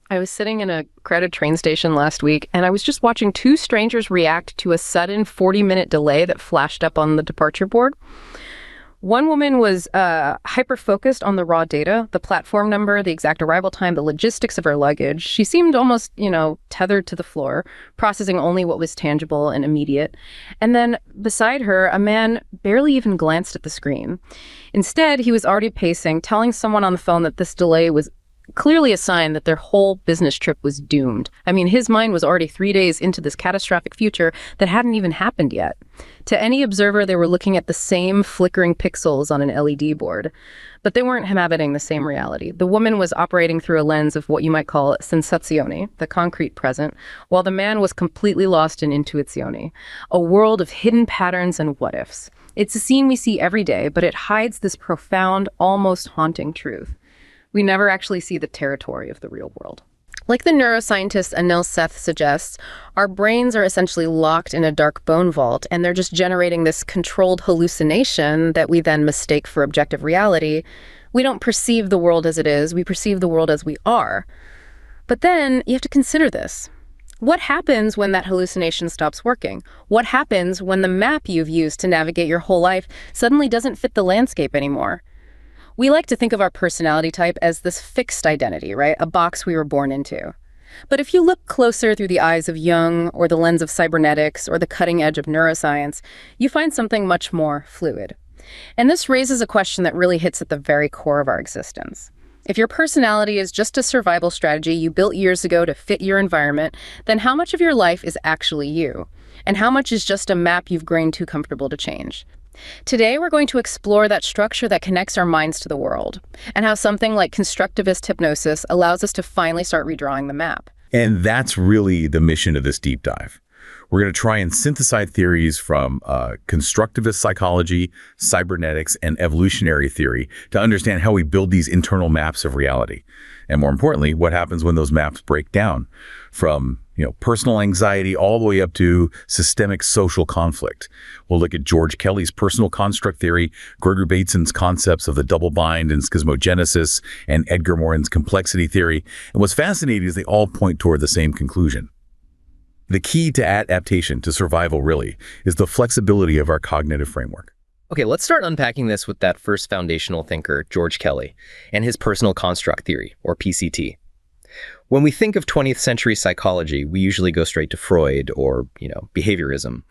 I was sitting in a crowded train station last week, and I was just watching two strangers react to a sudden 40-minute delay that flashed up on the departure board. One woman was hyper-focused on the raw data, the platform number, the exact arrival time, the logistics of her luggage. She seemed almost, tethered to the floor, processing only what was tangible and immediate. And then beside her, a man barely even glanced at the screen. Instead, he was already pacing, telling someone on the phone that this delay was clearly a sign that their whole business trip was doomed. I mean, his mind was already 3 days into this catastrophic future that hadn't even happened yet. To any observer, they were looking at the same flickering pixels on an LED board, but they weren't inhabiting the same reality. The woman was operating through a lens of what you might call sensazione, the concrete present, while the man was completely lost in intuizione, a world of hidden patterns and what-ifs. It's a scene we see every day, but it hides this profound, almost haunting truth. We never actually see the territory of the real world. Like the neuroscientist Anil Seth suggests, our brains are essentially locked in a dark bone vault, and they're just generating this controlled hallucination that we then mistake for objective reality. We don't perceive the world as it is, we perceive the world as we are. But then you have to consider this. What happens when that hallucination stops working? What happens when the map you've used to navigate your whole life suddenly doesn't fit the landscape anymore? We like to think of our personality type as this fixed identity, right? A box we were born into. But if you look closer through the eyes of Jung or the lens of cybernetics or the cutting edge of neuroscience, you find something much more fluid. And this raises a question that really hits at the very core of our existence. If your personality is just a survival strategy you built years ago to fit your environment, then how much of your life is actually you? And how much is just a map you've grown too comfortable to change? Today, we're going to explore that structure that connects our minds to the world, and how something like constructivist hypnosis allows us to finally start redrawing the map. And that's really the mission of this deep dive. We're going to try and synthesize theories from constructivist psychology, cybernetics, and evolutionary theory to understand how we build these internal maps of reality. And more importantly, what happens when those maps break down from personal anxiety all the way up to systemic social conflict. We'll look at George Kelly's personal construct theory, Gregory Bateson's concepts of the double bind and schismogenesis, and Edgar Morin's complexity theory. And what's fascinating is they all point toward the same conclusion. The key to adaptation, to survival really, is the flexibility of our cognitive framework. Okay, let's start unpacking this with that first foundational thinker, George Kelly, and his personal construct theory, or PCT. When we think of 20th century psychology, we usually go straight to Freud or, behaviorism.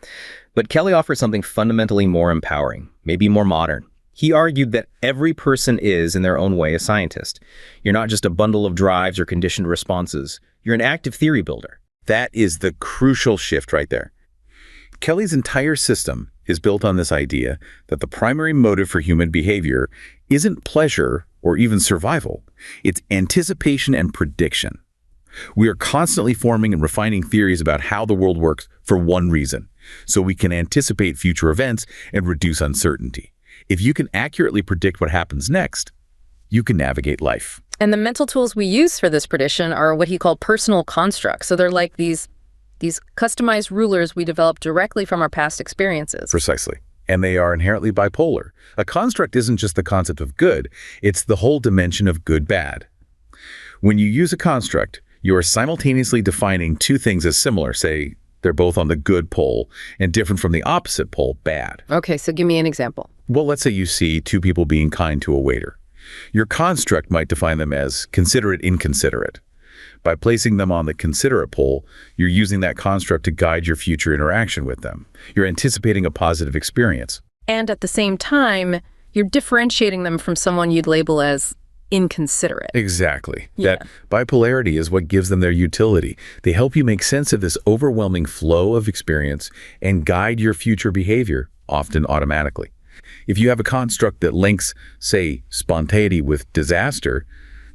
But Kelly offers something fundamentally more empowering, maybe more modern. He argued that every person is, in their own way, a scientist. You're not just a bundle of drives or conditioned responses. You're an active theory builder. That is the crucial shift right there. Kelly's entire system is built on this idea that the primary motive for human behavior isn't pleasure or even survival. It's anticipation and prediction. We are constantly forming and refining theories about how the world works for one reason, so we can anticipate future events and reduce uncertainty. If you can accurately predict what happens next, you can navigate life. And the mental tools we use for this prediction are what he called personal constructs. So they're like these customized rulers we develop directly from our past experiences. Precisely. And they are inherently bipolar. A construct isn't just the concept of good, it's the whole dimension of good-bad. When you use a construct, you are simultaneously defining two things as similar, say they're both on the good pole, and different from the opposite pole, bad. Okay, so give me an example. Well, let's say you see two people being kind to a waiter. Your construct might define them as considerate, inconsiderate. By placing them on the considerate pole, you're using that construct to guide your future interaction with them. You're anticipating a positive experience. And at the same time, you're differentiating them from someone you'd label as inconsiderate. Exactly. Yeah. That bipolarity is what gives them their utility. They help you make sense of this overwhelming flow of experience and guide your future behavior, often automatically. If you have a construct that links, say, spontaneity with disaster,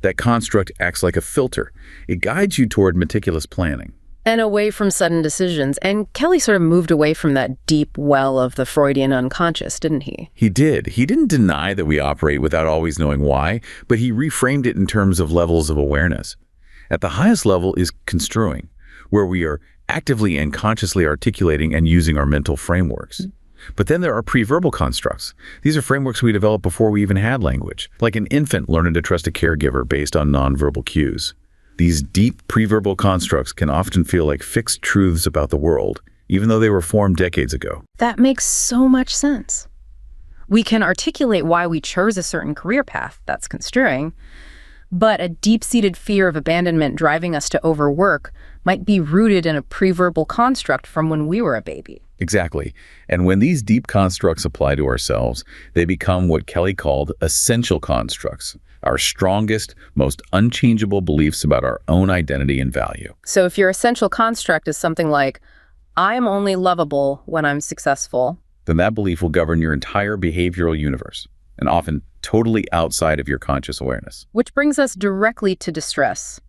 that construct acts like a filter. It guides you toward meticulous planning. And away from sudden decisions. And Kelly sort of moved away from that deep well of the Freudian unconscious, didn't he? He did. He didn't deny that we operate without always knowing why, but he reframed it in terms of levels of awareness. At the highest level is construing, where we are actively and consciously articulating and using our mental frameworks. But then there are pre-verbal constructs. These are frameworks we developed before we even had language, like an infant learning to trust a caregiver based on nonverbal cues. These deep preverbal constructs can often feel like fixed truths about the world, even though they were formed decades ago. That makes so much sense. We can articulate why we chose a certain career path, that's construing, but a deep-seated fear of abandonment driving us to overwork might be rooted in a preverbal construct from when we were a baby. Exactly. And when these deep constructs apply to ourselves, they become what Kelly called essential constructs, our strongest, most unchangeable beliefs about our own identity and value. So if your essential construct is something like, I am only lovable when I'm successful, then that belief will govern your entire behavioral universe, and often totally outside of your conscious awareness. Which brings us directly to distress.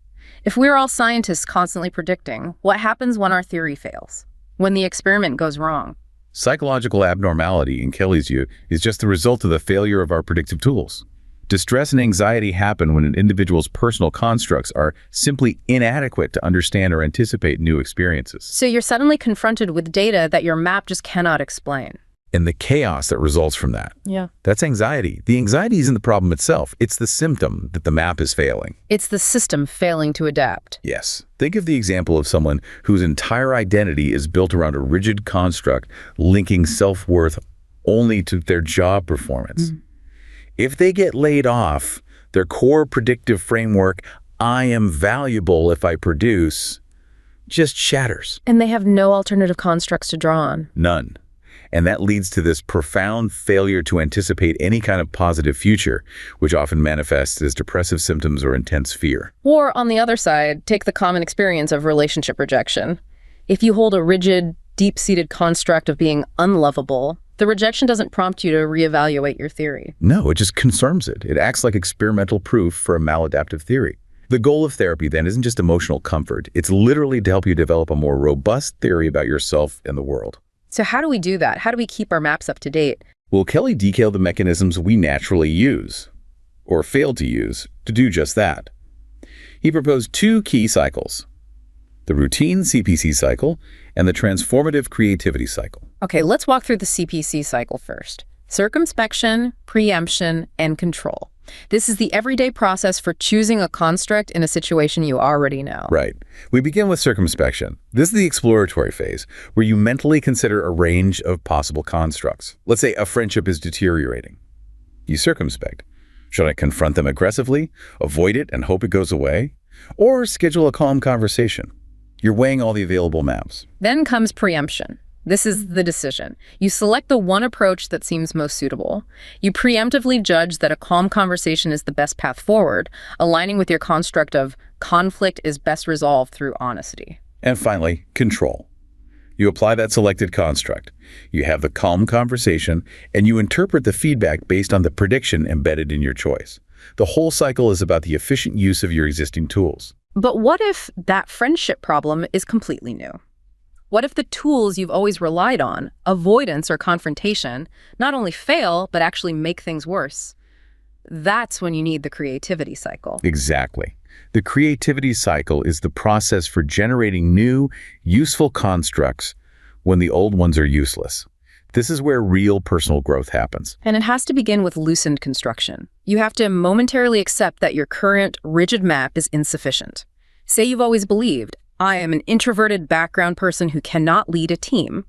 If we're all scientists constantly predicting, what happens when our theory fails? When the experiment goes wrong? Psychological abnormality, in Kelly's view, is just the result of the failure of our predictive tools. Distress and anxiety happen when an individual's personal constructs are simply inadequate to understand or anticipate new experiences. So you're suddenly confronted with data that your map just cannot explain. And the chaos that results from that. Yeah. That's anxiety. The anxiety isn't the problem itself. It's the symptom that the map is failing. It's the system failing to adapt. Yes. Think of the example of someone whose entire identity is built around a rigid construct linking self-worth only to their job performance. If they get laid off, their core predictive framework, I am valuable if I produce, just shatters. And they have no alternative constructs to draw on. None. And that leads to this profound failure to anticipate any kind of positive future, which often manifests as depressive symptoms or intense fear. Or on the other side, take the common experience of relationship rejection. If you hold a rigid, deep-seated construct of being unlovable, the rejection doesn't prompt you to reevaluate your theory. No, it just confirms it. It acts like experimental proof for a maladaptive theory. The goal of therapy then isn't just emotional comfort. It's literally to help you develop a more robust theory about yourself and the world. So how do we do that? How do we keep our maps up to date? Well, Kelly detailed the mechanisms we naturally use, or fail to use, to do just that. He proposed two key cycles: the routine CPC cycle and the transformative creativity cycle. Okay, let's walk through the CPC cycle first. Circumspection, preemption, and control. This is the everyday process for choosing a construct in a situation you already know. Right. We begin with circumspection. This is the exploratory phase, where you mentally consider a range of possible constructs. Let's say a friendship is deteriorating. You circumspect. Should I confront them aggressively, avoid it and hope it goes away, or schedule a calm conversation? You're weighing all the available maps. Then comes preemption. This is the decision. You select the one approach that seems most suitable. You preemptively judge that a calm conversation is the best path forward, aligning with your construct of conflict is best resolved through honesty. And finally, control. You apply that selected construct. You have the calm conversation, and you interpret the feedback based on the prediction embedded in your choice. The whole cycle is about the efficient use of your existing tools. But what if that friendship problem is completely new? What if the tools you've always relied on, avoidance or confrontation, not only fail, but actually make things worse? That's when you need the creativity cycle. Exactly. The creativity cycle is the process for generating new, useful constructs when the old ones are useless. This is where real personal growth happens. And it has to begin with loosened construction. You have to momentarily accept that your current rigid map is insufficient. Say you've always believed, I am an introverted background person who cannot lead a team.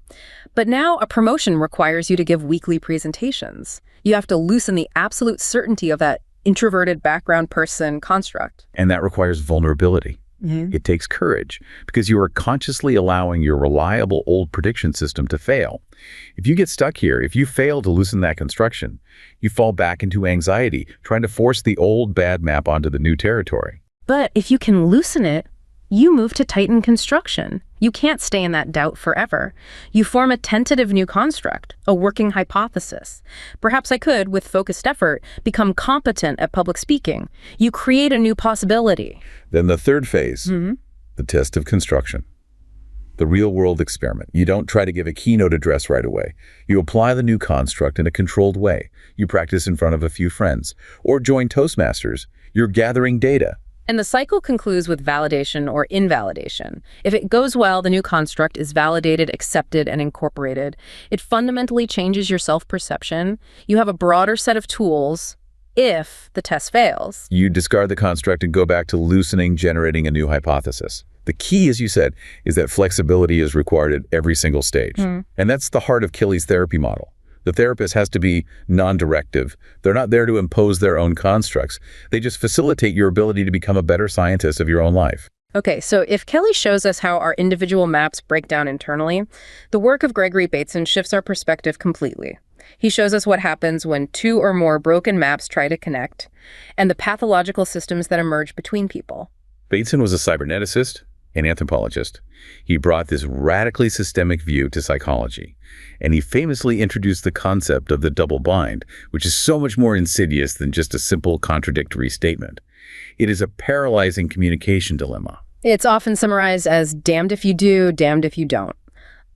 But now a promotion requires you to give weekly presentations. You have to loosen the absolute certainty of that introverted background person construct. And that requires vulnerability. It takes courage because you are consciously allowing your reliable old prediction system to fail. If you get stuck here, if you fail to loosen that construction, you fall back into anxiety, trying to force the old bad map onto the new territory. But if you can loosen it, you move to tighten construction. You can't stay in that doubt forever. You form a tentative new construct, a working hypothesis. Perhaps I could, with focused effort, become competent at public speaking. You create a new possibility. Then the third phase, the test of construction. The real-world experiment. You don't try to give a keynote address right away. You apply the new construct in a controlled way. You practice in front of a few friends, or join Toastmasters. You're gathering data. And the cycle concludes with validation or invalidation. If it goes well, the new construct is validated, accepted, and incorporated. It fundamentally changes your self-perception. You have a broader set of tools, if the test fails. You discard the construct and go back to loosening, generating a new hypothesis. The key, as you said, is that flexibility is required at every single stage. And that's the heart of Kelly's therapy model. The therapist has to be non-directive. They're not there to impose their own constructs. They just facilitate your ability to become a better scientist of your own life. Okay, so if Kelly shows us how our individual maps break down internally, the work of Gregory Bateson shifts our perspective completely. He shows us what happens when two or more broken maps try to connect, and the pathological systems that emerge between people. Bateson was a cyberneticist, an anthropologist. He brought this radically systemic view to psychology, and he famously introduced the concept of the double bind, which is so much more insidious than just a simple contradictory statement. It is a paralyzing communication dilemma. It's often summarized as damned if you do, damned if you don't.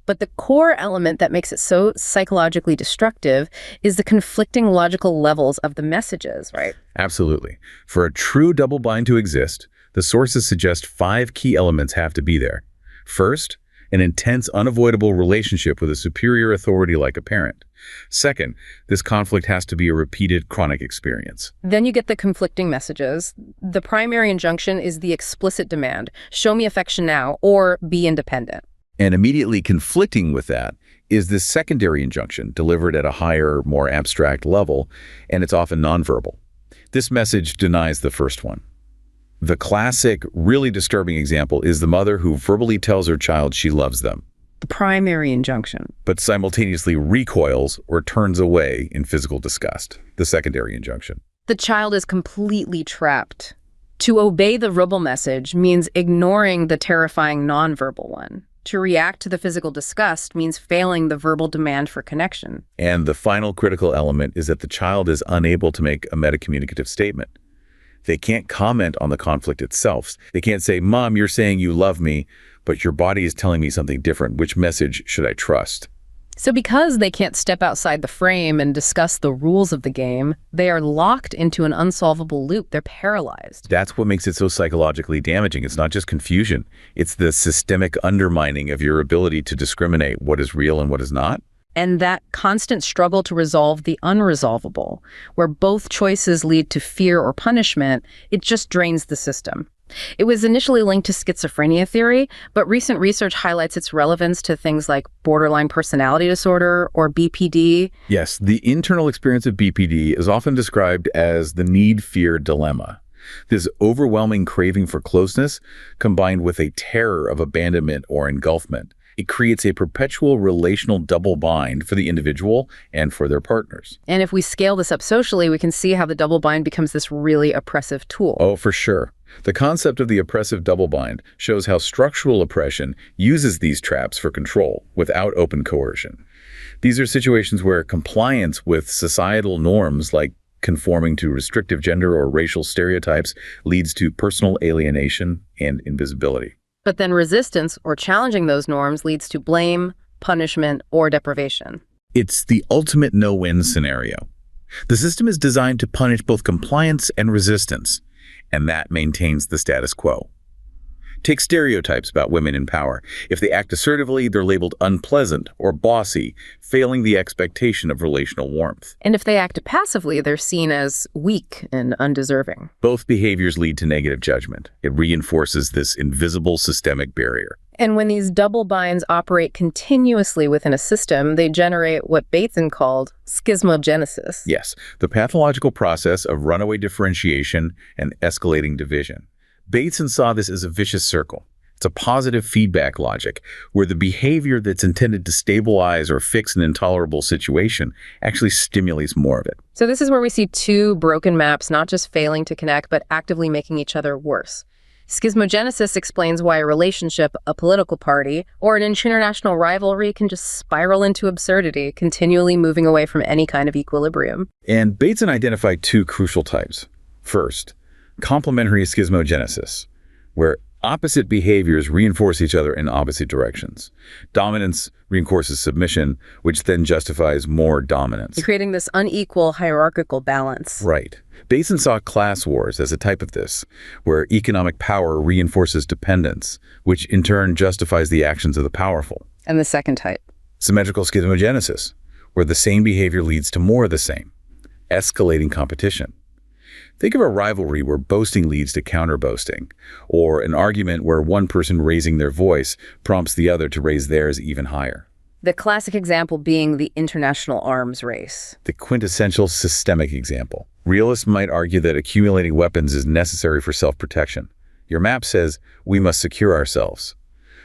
But the core element that makes it so psychologically destructive is the conflicting logical levels of the messages, right? Absolutely. For a true double bind to exist, the sources suggest 5 key elements have to be there. First, an intense, unavoidable relationship with a superior authority like a parent. Second, this conflict has to be a repeated, chronic experience. Then you get the conflicting messages. The primary injunction is the explicit demand, show me affection now, or be independent. And immediately conflicting with that is this secondary injunction delivered at a higher, more abstract level, and it's often nonverbal. This message denies the first one. The classic, really disturbing example is the mother who verbally tells her child she loves them, The primary injunction. but simultaneously recoils or turns away in physical disgust, the secondary injunction. The child is completely trapped. To obey the verbal message means ignoring the terrifying nonverbal one. To react to the physical disgust means failing the verbal demand for connection. And the final critical element is that the child is unable to make a metacommunicative statement. They can't comment on the conflict itself. They can't say, "Mom, you're saying you love me, but your body is telling me something different. Which message should I trust?" So because they can't step outside the frame and discuss the rules of the game, they are locked into an unsolvable loop. They're paralyzed. That's what makes it so psychologically damaging. It's not just confusion. It's the systemic undermining of your ability to discriminate what is real and what is not. And that constant struggle to resolve the unresolvable, where both choices lead to fear or punishment, it just drains the system. It was initially linked to schizophrenia theory, but recent research highlights its relevance to things like borderline personality disorder or BPD. Yes, the internal experience of BPD is often described as the need-fear dilemma. This overwhelming craving for closeness combined with a terror of abandonment or engulfment. It creates a perpetual relational double bind for the individual and for their partners. And if we scale this up socially, we can see how the double bind becomes this really oppressive tool. Oh, for sure. The concept of the oppressive double bind shows how structural oppression uses these traps for control without open coercion. These are situations where compliance with societal norms like conforming to restrictive gender or racial stereotypes leads to personal alienation and invisibility. But then resistance or challenging those norms leads to blame, punishment, or deprivation. It's the ultimate no-win scenario. The system is designed to punish both compliance and resistance, and that maintains the status quo. Take stereotypes about women in power. If they act assertively, they're labeled unpleasant or bossy, failing the expectation of relational warmth. And if they act passively, they're seen as weak and undeserving. Both behaviors lead to negative judgment. It reinforces this invisible systemic barrier. And when these double binds operate continuously within a system, they generate what Bateson called schismogenesis. Yes, the pathological process of runaway differentiation and escalating division. Bateson saw this as a vicious circle. It's a positive feedback logic where the behavior that's intended to stabilize or fix an intolerable situation actually stimulates more of it. So this is where we see two broken maps not just failing to connect, but actively making each other worse. Schismogenesis explains why a relationship, a political party, or an international rivalry can just spiral into absurdity, continually moving away from any kind of equilibrium. And Bateson identified 2 crucial types. First, complementary schismogenesis, where opposite behaviors reinforce each other in opposite directions. Dominance reinforces submission, which then justifies more dominance. Creating this unequal hierarchical balance. Right. Bateson saw class wars as a type of this, where economic power reinforces dependence, which in turn justifies the actions of the powerful. And the second type. Symmetrical schismogenesis, where the same behavior leads to more of the same, escalating competition. Think of a rivalry where boasting leads to counter-boasting, or an argument where one person raising their voice prompts the other to raise theirs even higher. The classic example being the international arms race. The quintessential systemic example. Realists might argue that accumulating weapons is necessary for self-protection. Your map says, we must secure ourselves.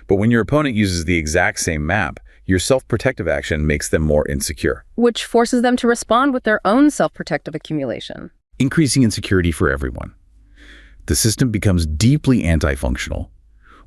But when your opponent uses the exact same map, your self-protective action makes them more insecure, Which forces them to respond with their own self-protective accumulation. increasing insecurity for everyone. The system becomes deeply anti-functional,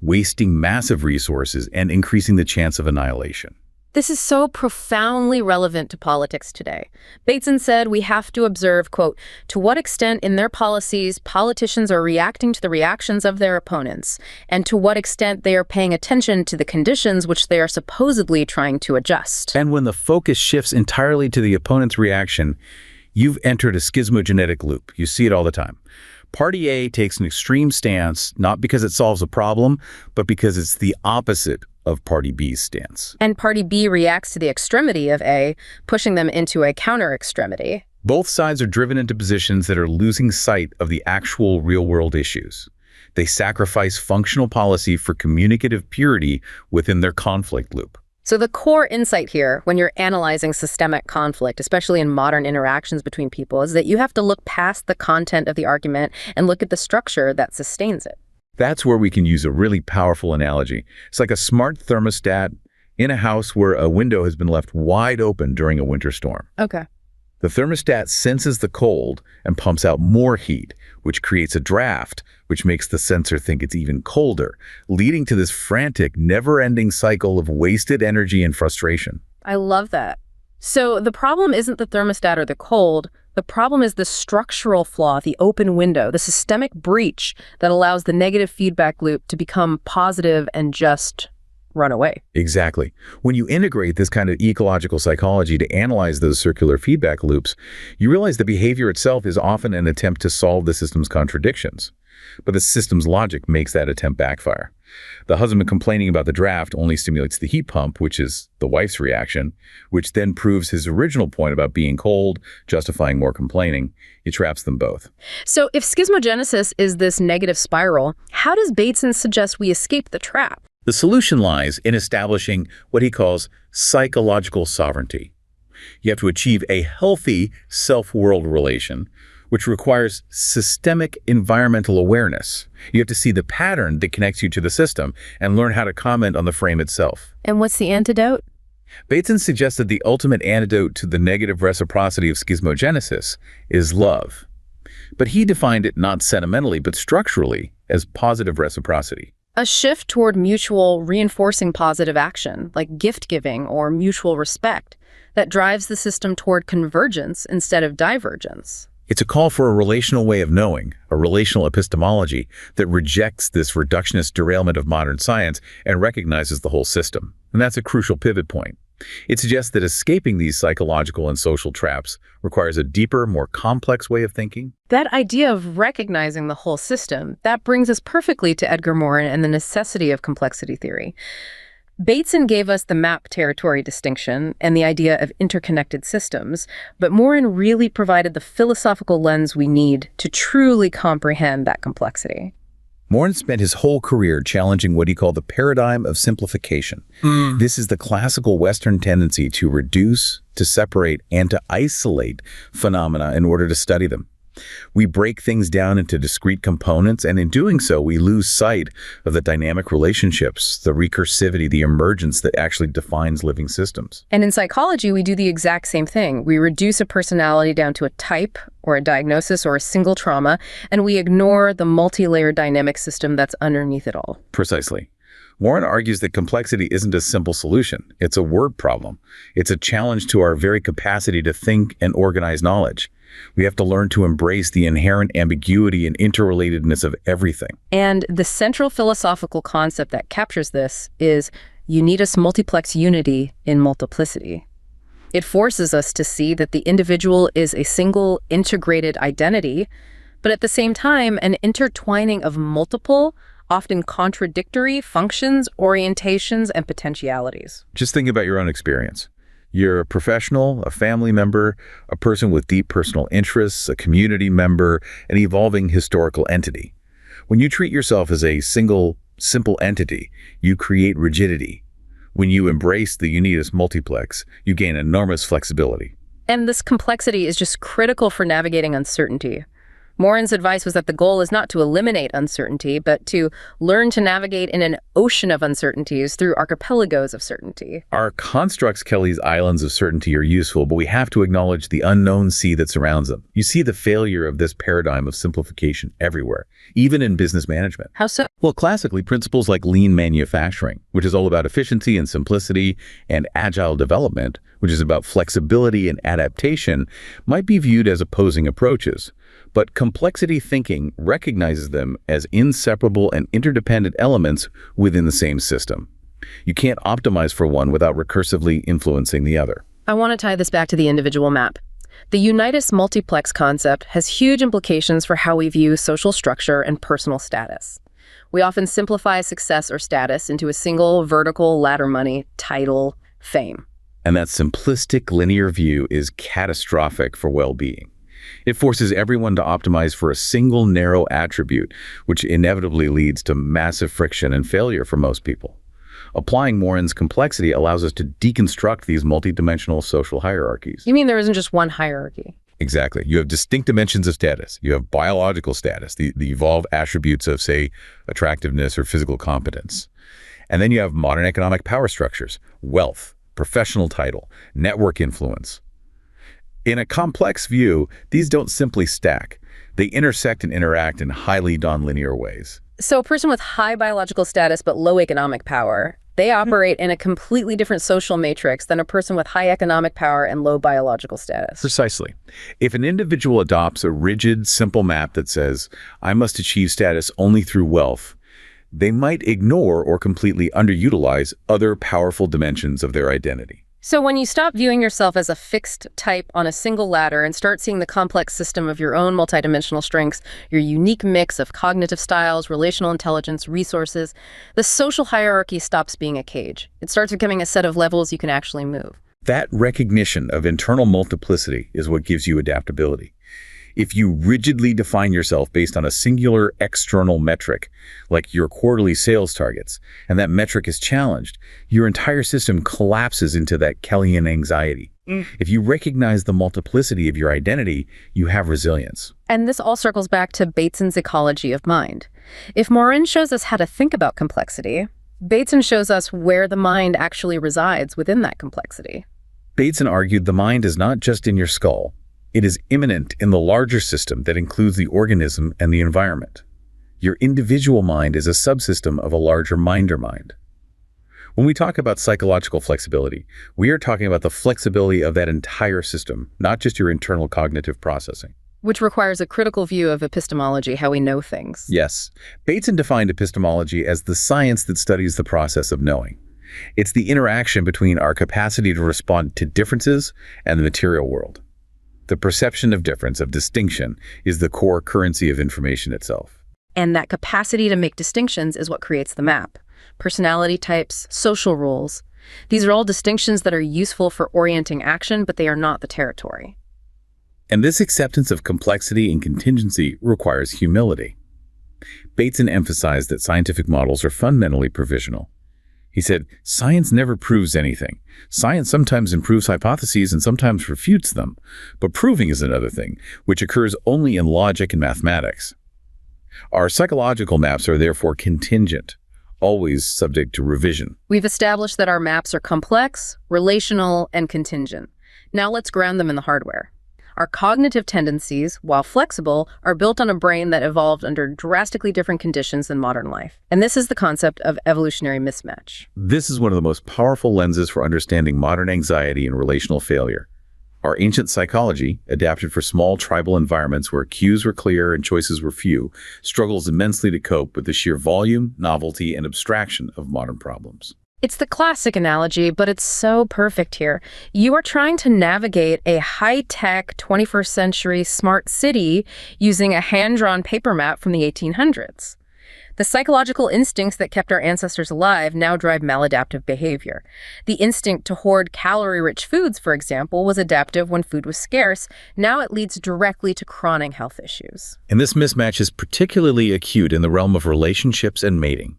wasting massive resources and increasing the chance of annihilation. This is so profoundly relevant to politics today. Bateson said we have to observe, quote, to what extent in their policies politicians are reacting to the reactions of their opponents, and to what extent they are paying attention to the conditions which they are supposedly trying to adjust. And when the focus shifts entirely to the opponent's reaction, you've entered a schismogenetic loop. You see it all the time. Party A takes an extreme stance, not because it solves a problem, but because it's the opposite of Party B's stance. And Party B reacts to the extremity of A, pushing them into a counter-extremity. Both sides are driven into positions that are losing sight of the actual real-world issues. They sacrifice functional policy for communicative purity within their conflict loop. So the core insight here, when you're analyzing systemic conflict, especially in modern interactions between people, is that you have to look past the content of the argument and look at the structure that sustains it. That's where we can use a really powerful analogy. It's like a smart thermostat in a house where a window has been left wide open during a winter storm. Okay. The thermostat senses the cold and pumps out more heat, which creates a draft, which makes the sensor think it's even colder, leading to this frantic, never-ending cycle of wasted energy and frustration. I love that. So the problem isn't the thermostat or the cold. The problem is the structural flaw, the open window, the systemic breach that allows the negative feedback loop to become positive and just run away. Exactly. When you integrate this kind of ecological psychology to analyze those circular feedback loops, you realize the behavior itself is often an attempt to solve the system's contradictions. But the system's logic makes that attempt backfire. The husband complaining about the draft only stimulates the heat pump, which is the wife's reaction, which then proves his original point about being cold, justifying more complaining. It traps them both. So if schismogenesis is this negative spiral, how does Bateson suggest we escape the trap? The solution lies in establishing what he calls psychological sovereignty. You have to achieve a healthy self-world relation, which requires systemic environmental awareness. You have to see the pattern that connects you to the system and learn how to comment on the frame itself. And what's the antidote? Bateson suggested the ultimate antidote to the negative reciprocity of schismogenesis is love. But he defined it not sentimentally, but structurally as positive reciprocity. A shift toward mutual reinforcing positive action, like gift-giving or mutual respect, that drives the system toward convergence instead of divergence. It's a call for a relational way of knowing, a relational epistemology that rejects this reductionist derailment of modern science and recognizes the whole system. And that's a crucial pivot point. It suggests that escaping these psychological and social traps requires a deeper, more complex way of thinking. That idea of recognizing the whole system, that brings us perfectly to Edgar Morin and the necessity of complexity theory. Bateson gave us the map territory distinction and the idea of interconnected systems, but Morin really provided the philosophical lens we need to truly comprehend that complexity. Morin spent his whole career challenging what he called the paradigm of simplification. This is the classical Western tendency to reduce, to separate, and to isolate phenomena in order to study them. We break things down into discrete components, and in doing so, we lose sight of the dynamic relationships, the recursivity, the emergence that actually defines living systems. And in psychology, we do the exact same thing. We reduce a personality down to a type or a diagnosis or a single trauma, and we ignore the multi-layered dynamic system that's underneath it all. Precisely. Morin argues that complexity isn't a simple solution. It's a word problem. It's a challenge to our very capacity to think and organize knowledge. We have to learn to embrace the inherent ambiguity and interrelatedness of everything. And the central philosophical concept that captures this is unidus multiplex unity in multiplicity. It forces us to see that the individual is a single integrated identity, but at the same time, an intertwining of multiple, often contradictory functions, orientations, and potentialities. Just think about your own experience. You're a professional, a family member, a person with deep personal interests, a community member, an evolving historical entity. When you treat yourself as a single, simple entity, you create rigidity. When you embrace the unidus multiplex, you gain enormous flexibility. And this complexity is just critical for navigating uncertainty. Morin's advice was that the goal is not to eliminate uncertainty, but to learn to navigate in an ocean of uncertainties through archipelagos of certainty. Our constructs, Kelly's islands of certainty, are useful, but we have to acknowledge the unknown sea that surrounds them. You see the failure of this paradigm of simplification everywhere, even in business management. How so? Well, classically, principles like lean manufacturing, which is all about efficiency and simplicity, and agile development, which is about flexibility and adaptation, might be viewed as opposing approaches. But complexity thinking recognizes them as inseparable and interdependent elements within the same system. You can't optimize for one without recursively influencing the other. I want to tie this back to the individual map. The unidus multiplex concept has huge implications for how we view social structure and personal status. We often simplify success or status into a single vertical ladder: money, title, fame. And that simplistic linear view is catastrophic for well-being. It forces everyone to optimize for a single narrow attribute, which inevitably leads to massive friction and failure for most people. Applying Morin's complexity allows us to deconstruct these multidimensional social hierarchies. You mean there isn't just one hierarchy? Exactly. You have distinct dimensions of status. You have biological status, the evolved attributes of, say, attractiveness or physical competence. And then you have modern economic power structures, wealth, professional title, network influence. In a complex view, these don't simply stack. They intersect and interact in highly nonlinear ways. So a person with high biological status but low economic power, they operate in a completely different social matrix than a person with high economic power and low biological status. Precisely. If an individual adopts a rigid, simple map that says, I must achieve status only through wealth, they might ignore or completely underutilize other powerful dimensions of their identity. So when you stop viewing yourself as a fixed type on a single ladder and start seeing the complex system of your own multidimensional strengths, your unique mix of cognitive styles, relational intelligence, resources, the social hierarchy stops being a cage. It starts becoming a set of levels you can actually move. That recognition of internal multiplicity is what gives you adaptability. If you rigidly define yourself based on a singular external metric, like your quarterly sales targets, and that metric is challenged, your entire system collapses into that Kellian anxiety. If you recognize the multiplicity of your identity, you have resilience. And this all circles back to Bateson's ecology of mind. If Morin shows us how to think about complexity, Bateson shows us where the mind actually resides within that complexity. Bateson argued the mind is not just in your skull. It is immanent in the larger system that includes the organism and the environment. Your individual mind is a subsystem of a larger minder mind. When we talk about psychological flexibility, we are talking about the flexibility of that entire system, not just your internal cognitive processing. Which requires a critical view of epistemology, how we know things. Yes. Bateson defined epistemology as the science that studies the process of knowing. It's the interaction between our capacity to respond to differences and the material world. The perception of difference, of distinction, is the core currency of information itself. And that capacity to make distinctions is what creates the map. Personality types, social rules. These are all distinctions that are useful for orienting action, but they are not the territory. And this acceptance of complexity and contingency requires humility. Bateson emphasized that scientific models are fundamentally provisional. He said, science never proves anything. Science sometimes improves hypotheses and sometimes refutes them. But proving is another thing, which occurs only in logic and mathematics. Our psychological maps are therefore contingent, always subject to revision. We've established that our maps are complex, relational, and contingent. Now let's ground them in the hardware. Our cognitive tendencies, while flexible, are built on a brain that evolved under drastically different conditions than modern life. And this is the concept of evolutionary mismatch. This is one of the most powerful lenses for understanding modern anxiety and relational failure. Our ancient psychology, adapted for small tribal environments where cues were clear and choices were few, struggles immensely to cope with the sheer volume, novelty, and abstraction of modern problems. It's the classic analogy, but it's so perfect here. You are trying to navigate a high-tech 21st century smart city using a hand-drawn paper map from the 1800s. The psychological instincts that kept our ancestors alive now drive maladaptive behavior. The instinct to hoard calorie-rich foods, for example, was adaptive when food was scarce. Now it leads directly to chronic health issues. And this mismatch is particularly acute in the realm of relationships and mating.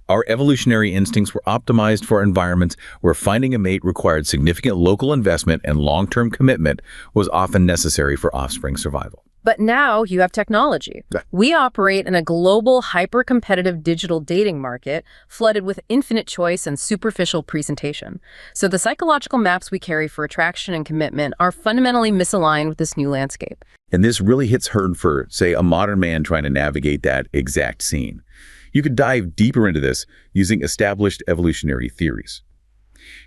Our evolutionary instincts were optimized for environments where finding a mate required significant local investment and long-term commitment was often necessary for offspring survival. But now you have technology. We operate in a global, hyper-competitive digital dating market flooded with infinite choice and superficial presentation. So the psychological maps we carry for attraction and commitment are fundamentally misaligned with this new landscape. And this really hits home for, say, a modern man trying to navigate that exact scene. You could dive deeper into this using established evolutionary theories.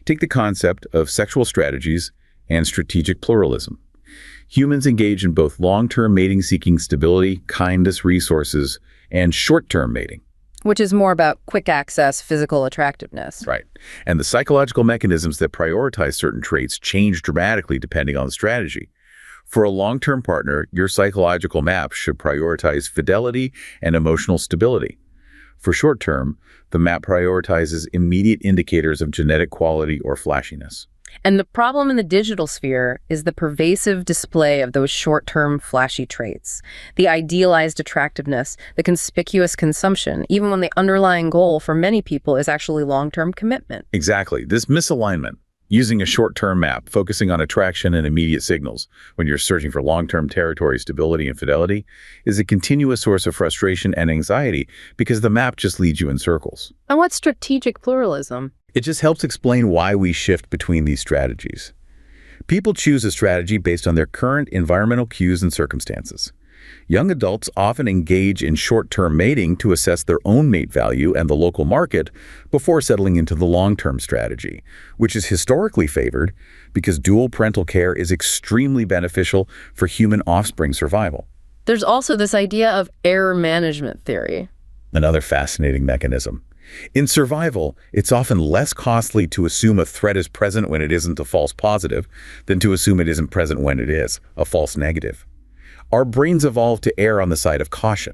Take the concept of sexual strategies and strategic pluralism. Humans engage in both long-term mating seeking stability, kindness, resources, and short-term mating. Which is more about quick access, physical attractiveness. Right. And the psychological mechanisms that prioritize certain traits change dramatically depending on the strategy. For a long-term partner, your psychological map should prioritize fidelity and emotional stability. For short-term, the map prioritizes immediate indicators of genetic quality or flashiness. And the problem in the digital sphere is the pervasive display of those short-term flashy traits, the idealized attractiveness, the conspicuous consumption, even when the underlying goal for many people is actually long-term commitment. Exactly. This misalignment, using a short-term map, focusing on attraction and immediate signals when you're searching for long-term territory, stability, and fidelity, is a continuous source of frustration and anxiety because the map just leads you in circles. And what's strategic pluralism? It just helps explain why we shift between these strategies. People choose a strategy based on their current environmental cues and circumstances. Young adults often engage in short-term mating to assess their own mate value and the local market before settling into the long-term strategy, which is historically favored because dual parental care is extremely beneficial for human offspring survival. There's also this idea of error management theory. Another fascinating mechanism. In survival, it's often less costly to assume a threat is present when it isn't a false positive than to assume it isn't present when it is a false negative. Our brains evolved to err on the side of caution.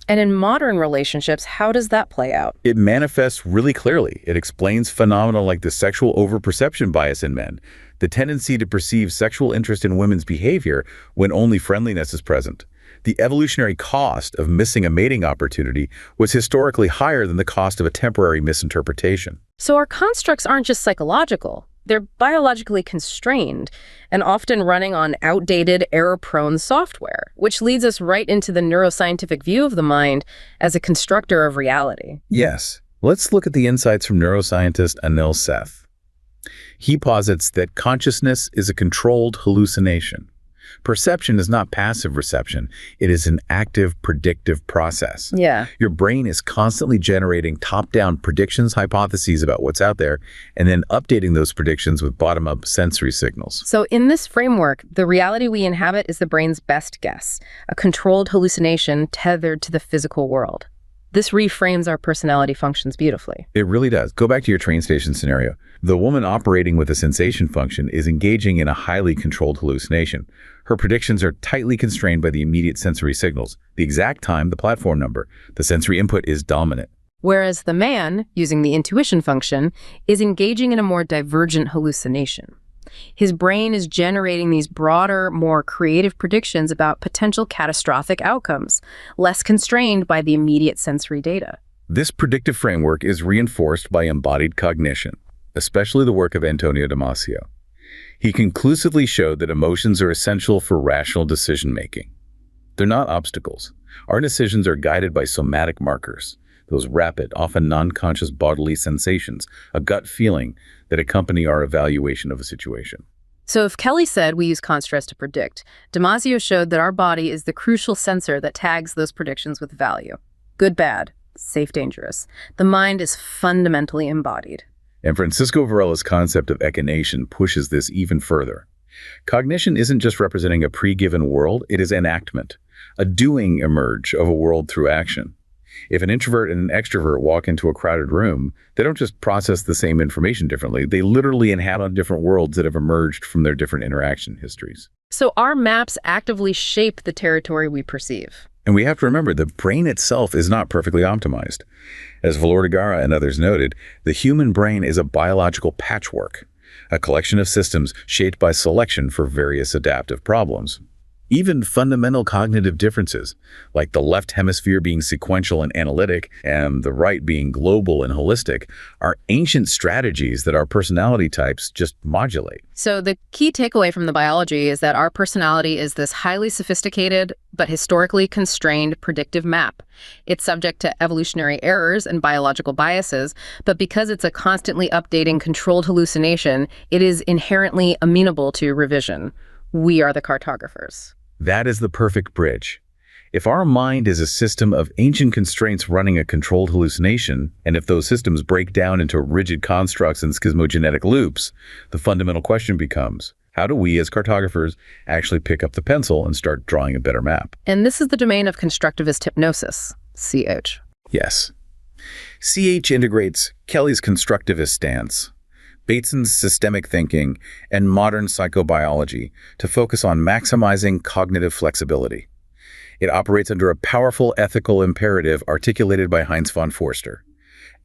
And in modern relationships, how does that play out? It manifests really clearly. It explains phenomena like the sexual overperception bias in men, the tendency to perceive sexual interest in women's behavior when only friendliness is present. The evolutionary cost of missing a mating opportunity was historically higher than the cost of a temporary misinterpretation. So our constructs aren't just psychological. They're biologically constrained and often running on outdated, error-prone software, which leads us right into the neuroscientific view of the mind as a constructor of reality. Yes. Let's look at the insights from neuroscientist Anil Seth. He posits that consciousness is a controlled hallucination. Perception is not passive reception. It is an active, predictive process. Yeah. Your brain is constantly generating top-down predictions, hypotheses about what's out there, and then updating those predictions with bottom-up sensory signals. So in this framework, the reality we inhabit is the brain's best guess, a controlled hallucination tethered to the physical world. This reframes our personality functions beautifully. It really does. Go back to your train station scenario. The woman operating with a sensation function is engaging in a highly controlled hallucination. Her predictions are tightly constrained by the immediate sensory signals, the exact time, the platform number. The sensory input is dominant. Whereas the man, using the intuition function, is engaging in a more divergent hallucination. His brain is generating these broader, more creative predictions about potential catastrophic outcomes, less constrained by the immediate sensory data. This predictive framework is reinforced by embodied cognition, especially the work of Antonio Damasio. He conclusively showed that emotions are essential for rational decision-making. They're not obstacles. Our decisions are guided by somatic markers, those rapid, often non-conscious bodily sensations, a gut feeling that accompany our evaluation of a situation. So if Kelly said we use constructs to predict, Damasio showed that our body is the crucial sensor that tags those predictions with value. Good, bad, safe, dangerous. The mind is fundamentally embodied. And Francisco Varela's concept of echination pushes this even further. Cognition isn't just representing a pre-given world, it is enactment, a doing emerge of a world through action. If an introvert and an extrovert walk into a crowded room, they don't just process the same information differently, they literally inhabit different worlds that have emerged from their different interaction histories. So our maps actively shape the territory we perceive. And we have to remember the brain itself is not perfectly optimized. As Valordagara and others noted, the human brain is a biological patchwork, a collection of systems shaped by selection for various adaptive problems. Even fundamental cognitive differences, like the left hemisphere being sequential and analytic and the right being global and holistic, are ancient strategies that our personality types just modulate. So the key takeaway from the biology is that our personality is this highly sophisticated but historically constrained predictive map. It's subject to evolutionary errors and biological biases, but because it's a constantly updating controlled hallucination, it is inherently amenable to revision. We are the cartographers. That is the perfect bridge. If our mind is a system of ancient constraints running a controlled hallucination, and if those systems break down into rigid constructs and schismogenetic loops, the fundamental question becomes, how do we as cartographers actually pick up the pencil and start drawing a better map? And this is the domain of constructivist hypnosis, CH. Yes. CH integrates Kelly's constructivist stance, Bateson's systemic thinking, and modern psychobiology to focus on maximizing cognitive flexibility. It operates under a powerful ethical imperative articulated by Heinz von Forster.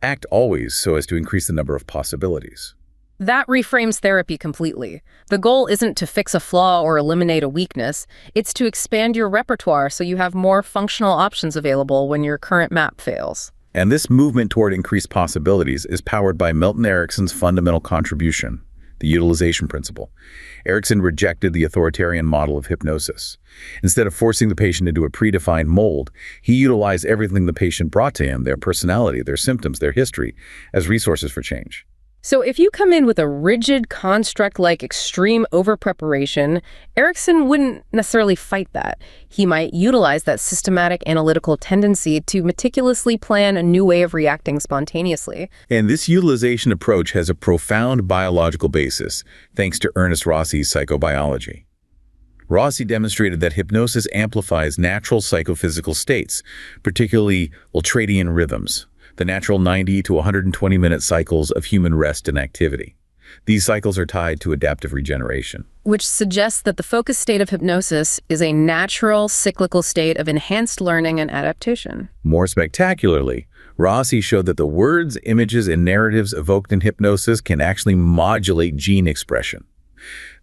Act always so as to increase the number of possibilities. That reframes therapy completely. The goal isn't to fix a flaw or eliminate a weakness. It's to expand your repertoire so you have more functional options available when your current map fails. And this movement toward increased possibilities is powered by Milton Erickson's fundamental contribution, the utilization principle. Erickson rejected the authoritarian model of hypnosis. Instead of forcing the patient into a predefined mold, he utilized everything the patient brought to him, their personality, their symptoms, their history, as resources for change. So if you come in with a rigid construct like extreme over-preparation, Erickson wouldn't necessarily fight that. He might utilize that systematic analytical tendency to meticulously plan a new way of reacting spontaneously. And this utilization approach has a profound biological basis, thanks to Ernest Rossi's psychobiology. Rossi demonstrated that hypnosis amplifies natural psychophysical states, particularly ultradian rhythms, the natural 90 to 120-minute cycles of human rest and activity. These cycles are tied to adaptive regeneration, which suggests that the focused state of hypnosis is a natural, cyclical state of enhanced learning and adaptation. More spectacularly, Rossi showed that the words, images, and narratives evoked in hypnosis can actually modulate gene expression.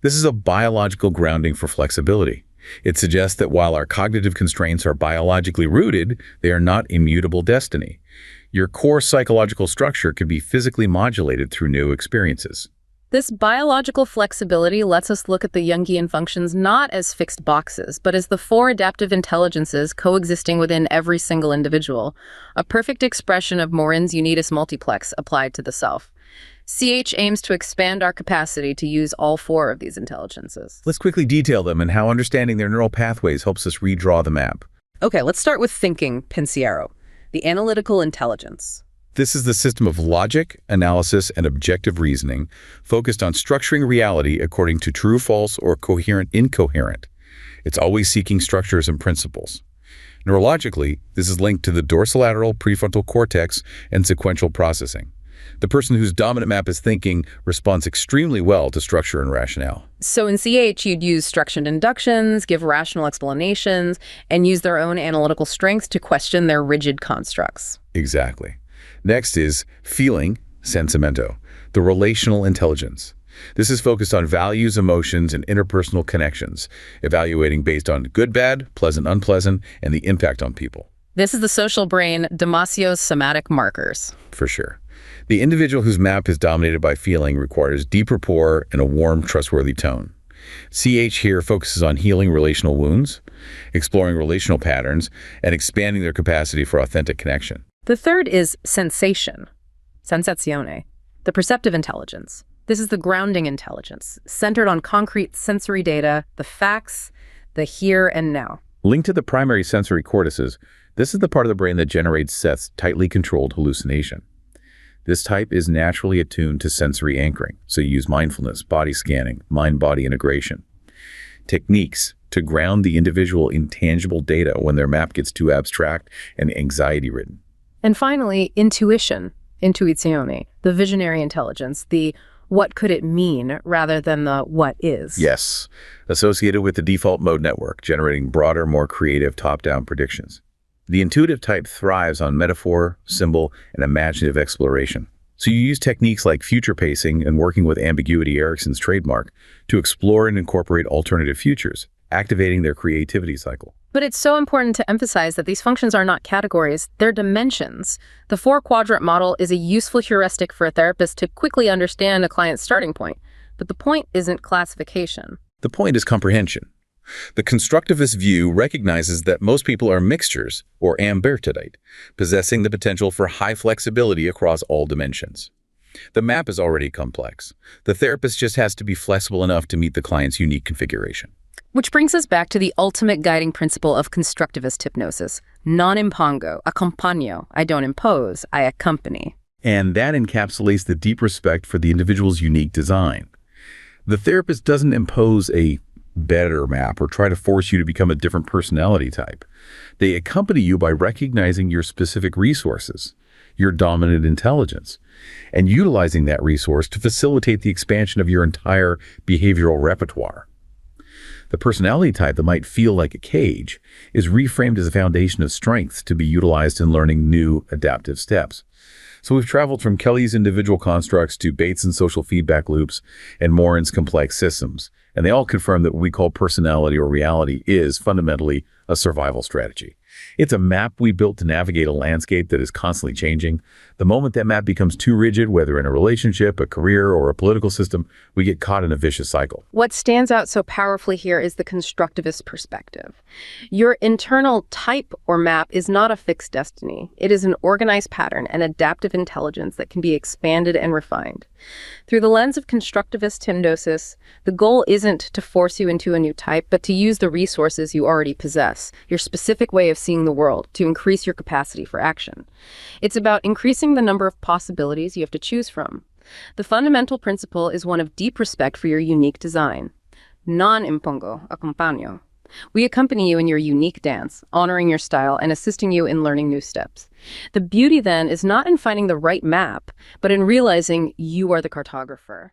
This is a biological grounding for flexibility. It suggests that while our cognitive constraints are biologically rooted, they are not immutable destiny. Your core psychological structure can be physically modulated through new experiences. This biological flexibility lets us look at the Jungian functions not as fixed boxes, but as the four adaptive intelligences coexisting within every single individual, a perfect expression of Morin's unidus multiplex applied to the self. CH aims to expand our capacity to use all four of these intelligences. Let's quickly detail them and how understanding their neural pathways helps us redraw the map. Okay, let's start with thinking, Pensiero, the analytical intelligence. This is the system of logic, analysis, and objective reasoning focused on structuring reality according to true, false, or coherent, incoherent. It's always seeking structures and principles. Neurologically, this is linked to the dorsolateral prefrontal cortex and sequential processing. The person whose dominant map is thinking responds extremely well to structure and rationale. So in CH, you'd use structured inductions, give rational explanations, and use their own analytical strengths to question their rigid constructs. Exactly. Next is feeling, sentimento, the relational intelligence. This is focused on values, emotions, and interpersonal connections, evaluating based on good, bad, pleasant, unpleasant, and the impact on people. This is the social brain, Damasio's somatic markers. For sure. The individual whose map is dominated by feeling requires deep rapport and a warm, trustworthy tone. CH here focuses on healing relational wounds, exploring relational patterns, and expanding their capacity for authentic connection. The third is sensation, sensazione, the perceptive intelligence. This is the grounding intelligence, centered on concrete sensory data, the facts, the here and now. Linked to the primary sensory cortices, this is the part of the brain that generates Seth's tightly controlled hallucination. This type is naturally attuned to sensory anchoring, so you use mindfulness, body scanning, mind-body integration. Techniques to ground the individual in tangible data when their map gets too abstract and anxiety-ridden. And finally, intuition, intuizione, the visionary intelligence, the what could it mean rather than the what is. Yes, associated with the default mode network, generating broader, more creative top-down predictions. The intuitive type thrives on metaphor, symbol, and imaginative exploration. So you use techniques like future pacing and working with ambiguity, Erickson's trademark, to explore and incorporate alternative futures, activating their creativity cycle. But it's so important to emphasize that these functions are not categories, they're dimensions. The four-quadrant model is a useful heuristic for a therapist to quickly understand a client's starting point. But the point isn't classification. The point is comprehension. The constructivist view recognizes that most people are mixtures, or ambivertite, possessing the potential for high flexibility across all dimensions. The map is already complex. The therapist just has to be flexible enough to meet the client's unique configuration. Which brings us back to the ultimate guiding principle of constructivist hypnosis. Non impongo, accompagno. I don't impose, I accompany. And that encapsulates the deep respect for the individual's unique design. The therapist doesn't impose a better map or try to force you to become a different personality type. They accompany you by recognizing your specific resources, your dominant intelligence, and utilizing that resource to facilitate the expansion of your entire behavioral repertoire. The personality type that might feel like a cage is reframed as a foundation of strength to be utilized in learning new adaptive steps. So we've traveled from Kelly's individual constructs to Bateson's social feedback loops and Morin's complex systems, and they all confirm that what we call personality or reality is fundamentally a survival strategy. It's a map we built to navigate a landscape that is constantly changing. The moment that map becomes too rigid, whether in a relationship, a career, or a political system, we get caught in a vicious cycle. What stands out so powerfully here is the constructivist perspective. Your internal type or map is not a fixed destiny. It is an organized pattern and adaptive intelligence that can be expanded and refined. Through the lens of constructivist hypnosis, the goal isn't to force you into a new type, but to use the resources you already possess, your specific way of seeing the world, to increase your capacity for action. It's about increasing the number of possibilities you have to choose from. The fundamental principle is one of deep respect for your unique design. Non impongo, accompagno. We accompany you in your unique dance, honoring your style and assisting you in learning new steps. The beauty then is not in finding the right map, but in realizing you are the cartographer.